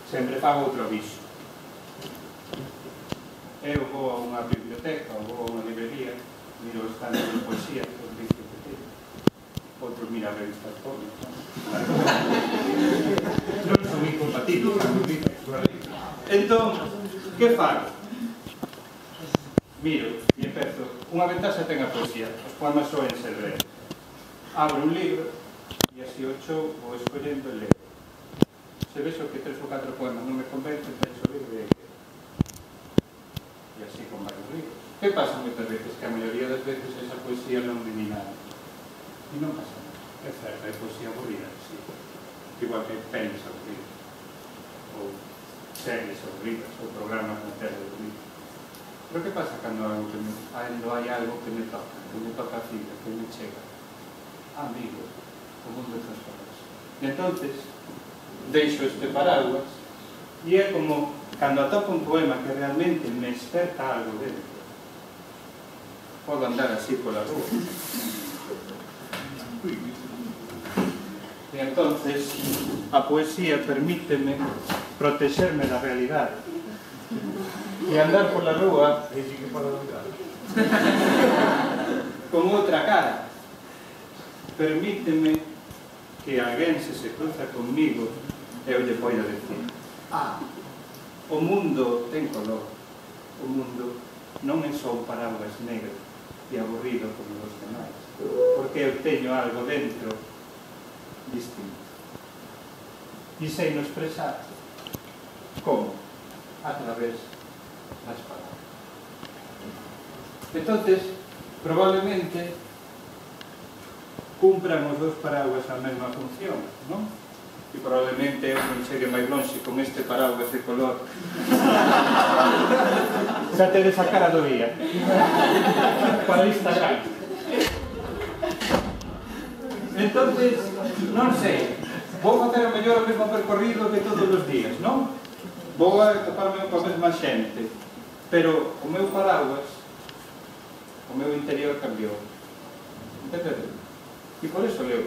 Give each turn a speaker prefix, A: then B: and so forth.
A: Sempre fago outro aviso. Eu vou a unha biblioteca ou vou a unha librería, miro os stands de poesía, os discos que teño. Outros mira revistas porno. Non son incompatibles. Entón, que fago? Miro e empezo. Unha ventaxa ten a poesía. Os poemas soen ser breves. Abro un libro e así o chou vou escollendo e leo. Se vexo que 3 ou 4 poemas non me convencen, penso o libro e así con varios libros. Que pasa moitas veces? Que a maioría das veces esa poesía non me di nada. E non pasa nada. É certo, é poesía aburrida, sí. Igual que pelis aburridas. Ou series aburridas, ou programas na tele aburridos. Pero que pasa cando hai algo que me toca a fibra, que me chega? Amigos, o mundo é transformarse. E entonces deixo este paraguas e é como cando atopo un poema que realmente me esperta algo dentro. Podo andar así pola rúa. E entonces a poesía permíteme protexerme da realidade e andar pola rúa con outra cara. Permíteme que alguén se cruza conmigo e eu lle poida decir: o mundo ten color, o mundo non é só un paraguas negro e aburrido como os demais, porque eu teño algo dentro distinto e sei no expresar. Como? A través das palabras. Entonces, probablemente cumpran os dos paraguas a mesma función, non? E probablemente eu non chegue máis longe con este paraguas de color. Xa tedes a cara do día para Instagram. Entonces, non sei, vou facer o mellor o mesmo percorrido que todos os días, non? Vou a toparme coa mesma xente, pero o meu paraguas, o meu interior cambiou. Entendedes? E por iso leo